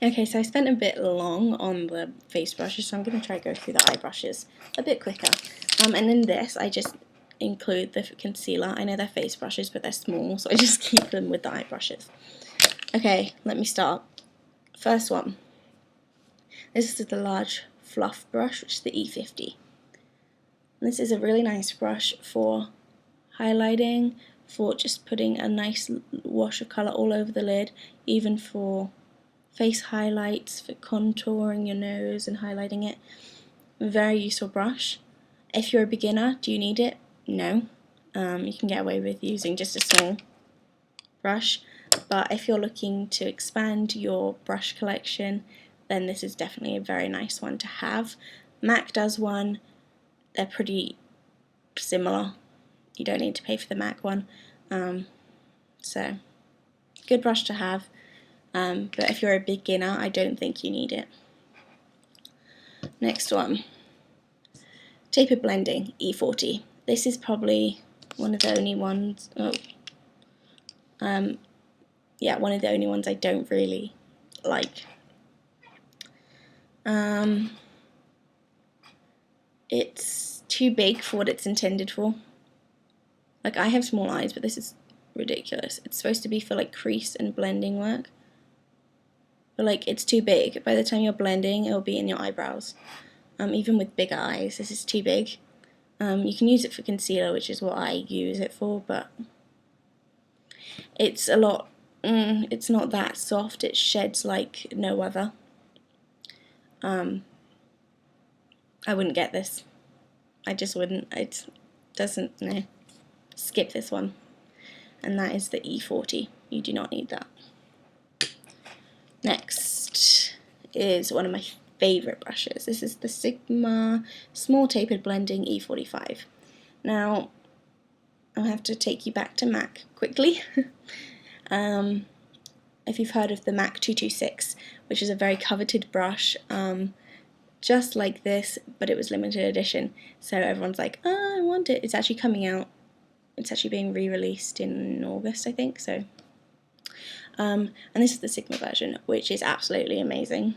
Okay, so I spent a bit long on the face brushes, so I'm going to try to go through the eye brushes a bit quicker. And in this, I just include the concealer. I know they're face brushes, but they're small, so I just keep them with the eye brushes. Okay, let me start. First one. This is the large fluff brush, which is the E50. And this is a really nice brush for highlighting, for just putting a nice wash of colour all over the lid, even for face highlights, for contouring your nose and highlighting it. Very useful brush. If you're a beginner, do you need it? No. You can get away with using just a small brush, but if you're looking to expand your brush collection, then this is definitely a very nice one to have. MAC does one. They're pretty similar. You don't need to pay for the MAC one. So, good brush to have. But if you're a beginner, I don't think you need it. Next one. Tapered Blending, E40. This is probably one of the only ones, one of the only ones I don't really like. It's too big for what it's intended for. Like, I have small eyes, but this is ridiculous. It's supposed to be for like crease and blending work. But like, it's too big. By the time you're blending, it'll be in your eyebrows. Even with bigger eyes, this is too big. You can use it for concealer, which is what I use it for, but it's a lot, it's not that soft. It sheds like no other. I wouldn't get this. I just wouldn't. It doesn't, no. Skip this one. And that is the E40. You do not need that. Next is one of my favourite brushes. This is the Sigma Small Tapered Blending E45. Now, I'll have to take you back to MAC quickly. If you've heard of the MAC 226, which is a very coveted brush, just like this, but it was limited edition. So everyone's like, oh, I want it. It's actually coming out. It's actually being re-released in August, I think. So, and this is the Sigma version, which is absolutely amazing.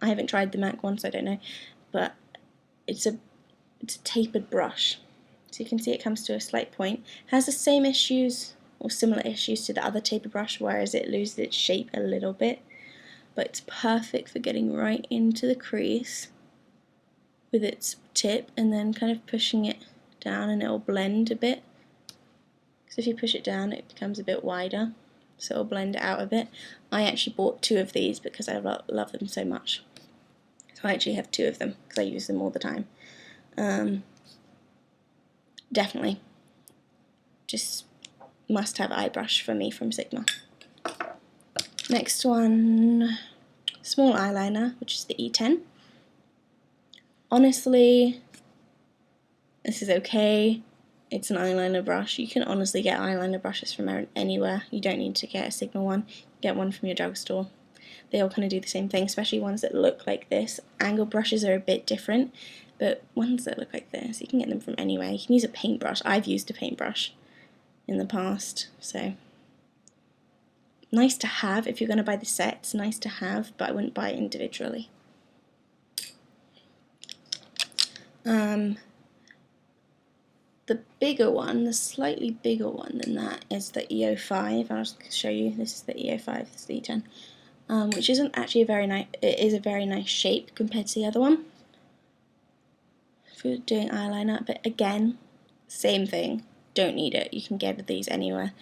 I haven't tried the MAC one, so I don't know, but it's a tapered brush. So you can see it comes to a slight point. It has the same issues or similar issues to the other tapered brush, whereas it loses its shape a little bit, but it's perfect for getting right into the crease with its tip and then kind of pushing it down, and it'll blend a bit. So if you push it down, it becomes a bit wider, so it'll blend it out a bit. I actually bought 2 of these because I love them so much. So I actually have 2 of them because I use them all the time. Definitely. Just must have eye brush for me from Sigma. Next one, small eyeliner, which is the E10. Honestly, this is okay. It's an eyeliner brush. You can honestly get eyeliner brushes from anywhere. You don't need to get a Sigma one. Get one from your drugstore. They all kind of do the same thing, especially ones that look like this. Angle brushes are a bit different, but ones that look like this, you can get them from anywhere. You can use a paintbrush. I've used a paintbrush in the past, so nice to have. If you're going to buy the set, it's nice to have, but I wouldn't buy it individually. The bigger one, the slightly bigger one than that, is the E05. I'll just show you. This is the E05, this is the E10, which isn't actually a very nice. It is a very nice shape compared to the other one for doing eyeliner. But again, same thing. Don't need it. You can get these anywhere.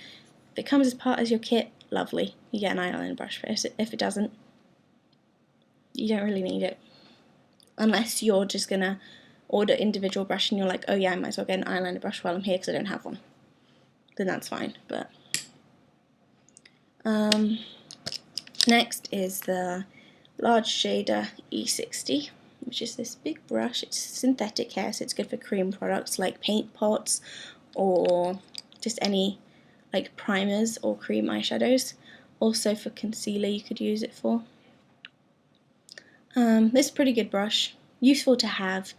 If it comes as part of your kit, lovely. You get an eyeliner brush for it. If it doesn't, you don't really need it, unless you're just gonna order individual brush and you're like, oh yeah, I might as well get an eyeliner brush while I'm here because I don't have one. Then that's fine. But next is the large shader E60, which is this big brush. It's synthetic hair, so it's good for cream products like paint pots or just any like primers or cream eyeshadows. Also for concealer you could use it for. This is a pretty good brush, useful to have.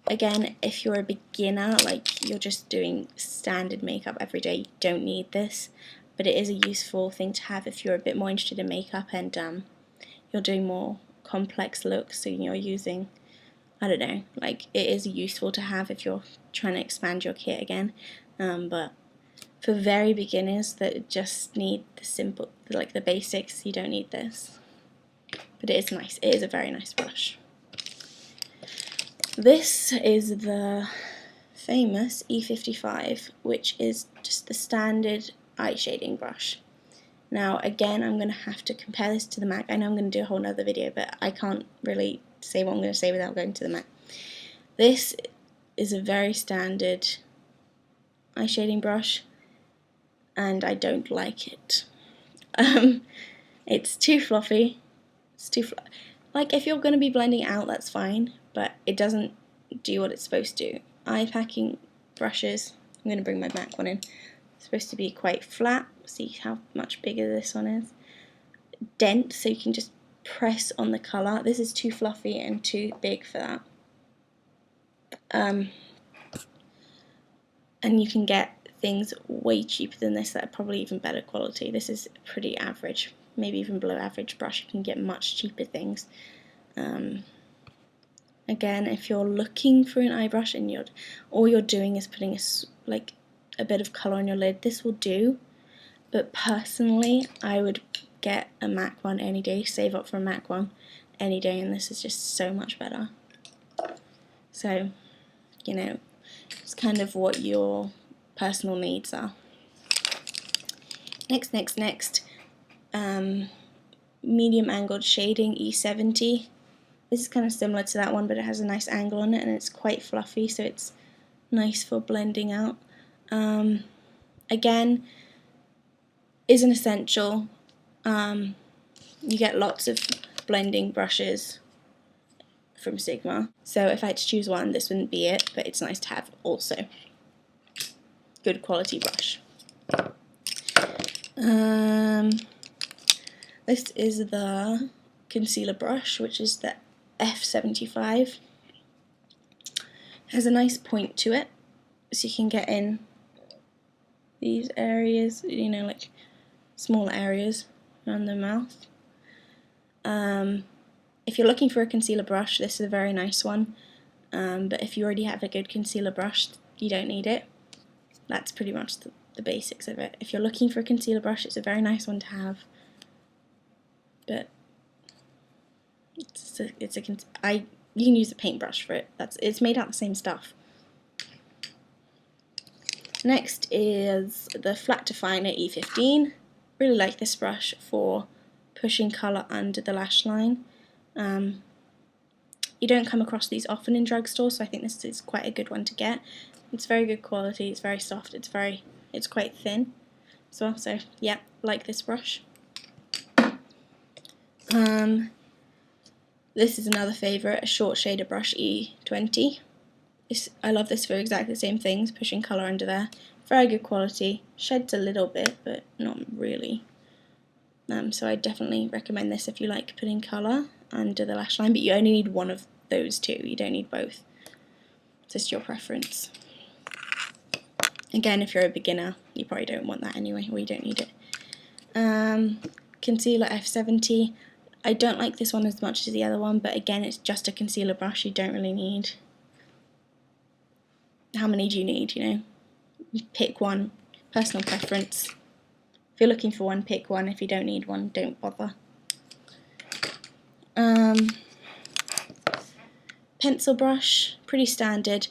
Again, if you're a beginner, like you're just doing standard makeup every day, you don't need this, but it is a useful thing to have if you're a bit more interested in makeup and you're doing more complex looks, so you're using, I don't know, like it is useful to have if you're trying to expand your kit again, but for very beginners that just need the simple, like the basics, you don't need this. But it is nice. It is a very nice brush. This is the famous E55, which is just the standard eye shading brush. Now again, I'm going to have to compare this to the MAC. I know I'm going to do a whole nother video, but I can't really say what I'm going to say without going to the MAC. This is a very standard eye shading brush, and I don't like it. It's too fluffy. It's too like, if you're going to be blending out, that's fine, but it doesn't do what it's supposed to do. Eye packing brushes, I'm going to bring my MAC one in, it's supposed to be quite flat. See how much bigger this one is. Dense, so you can just press on the colour. This is too fluffy and too big for that. And you can get things way cheaper than this that are probably even better quality. This is pretty average, maybe even below average brush. You can get much cheaper things. Again, if you're looking for an eye brush and all you're doing is putting a bit of colour on your lid, this will do. But personally, I would get a MAC one any day, save up for a MAC one any day, and this is just so much better. So, you know, it's kind of what your personal needs are. Next, medium angled shading, E70. This is kind of similar to that one, but it has a nice angle on it, and it's quite fluffy, so it's nice for blending out. Again, is an essential. You get lots of blending brushes from Sigma, so if I had to choose one, this wouldn't be it, but it's nice to have also. Good quality brush. This is the concealer brush, which is the F75. It has a nice point to it, so you can get in these areas, you know, like small areas around the mouth. If you're looking for a concealer brush, this is a very nice one, but if you already have a good concealer brush, you don't need it. That's pretty much the basics of it. If you're looking for a concealer brush, it's a very nice one to have, but you can use a paintbrush for it. It's made out of the same stuff. Next is the Flat Definer E15. Really like this brush for pushing colour under the lash line. You don't come across these often in drugstores, so I think this is quite a good one to get. It's very good quality, it's very soft, it's quite thin as well, so yeah, like this brush. This is another favourite, a short shader brush, E20. I love this for exactly the same things, pushing colour under there. Very good quality, sheds a little bit, but not really. So I definitely recommend this if you like putting colour under the lash line, but you only need one of those two, you don't need both. It's just your preference. Again, if you're a beginner, you probably don't want that anyway, or you don't need it. Concealer F70. I don't like this one as much as the other one, but again, it's just a concealer brush. You don't really need... How many do you need, you know? Pick one. Personal preference. If you're looking for one, pick one. If you don't need one, don't bother. Pencil brush, pretty standard.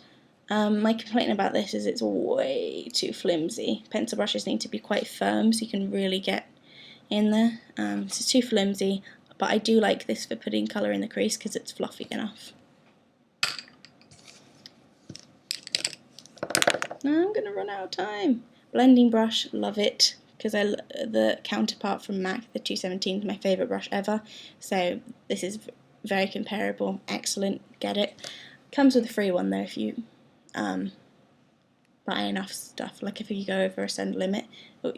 My complaint about this is it's way too flimsy. Pencil brushes need to be quite firm so you can really get in there. It's too flimsy, but I do like this for putting colour in the crease because it's fluffy enough. Now I'm going to run out of time. Blending brush, love it, because the counterpart from MAC, the 217, is my favourite brush ever, so this is very comparable, excellent, get it. Comes with a free one though if you buy enough stuff, like if you go over a certain limit,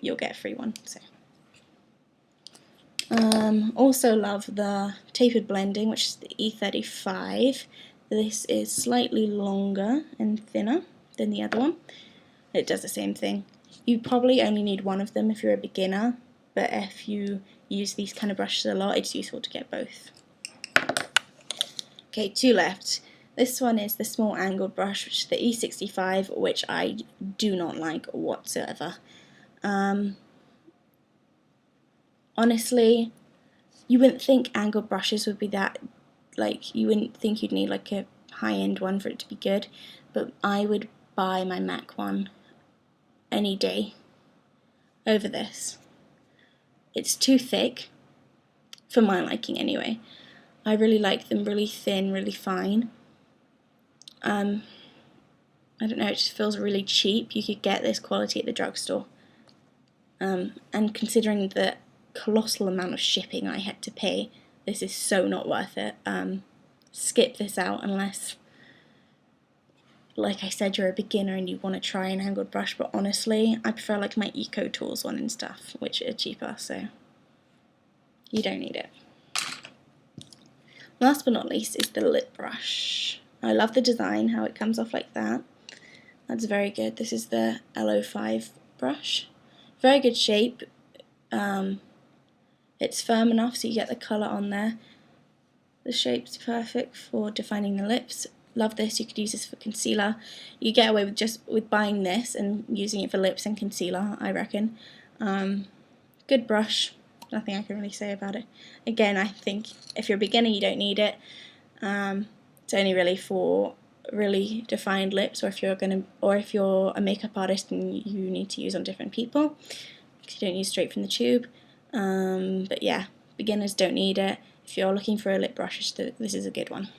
you'll get a free one. So. Also love the tapered blending, which is the E35. This is slightly longer and thinner than the other one. It does the same thing. You probably only need one of them if you're a beginner, but if you use these kind of brushes a lot, it's useful to get both. Okay, 2 left. This one is the small angled brush, which is the E65, which I do not like whatsoever. Honestly, you wouldn't think angled brushes would be that, like, you wouldn't think you'd need like a high-end one for it to be good, but I would buy my MAC one any day over this. It's too thick, for my liking anyway. I really like them really thin, really fine. I don't know, it just feels really cheap. You could get this quality at the drugstore. And considering the colossal amount of shipping I had to pay, this is so not worth it. Skip this out unless, like I said, you're a beginner and you want to try an angled brush, but honestly, I prefer like my Eco Tools one and stuff, which are cheaper, so you don't need it. Last but not least is the lip brush. I love the design, how it comes off like that. That's very good. This is the L05 brush. Very good shape. It's firm enough so you get the colour on there. The shape's perfect for defining the lips. Love this. You could use this for concealer. You get away with just buying this and using it for lips and concealer, I reckon. Good brush. Nothing I can really say about it. Again, I think if you're a beginner, you don't need it. It's only really for really defined lips, or if you're a makeup artist and you need to use on different people, because you don't use straight from the tube. But yeah, beginners don't need it. If you're looking for a lip brush, this is a good one.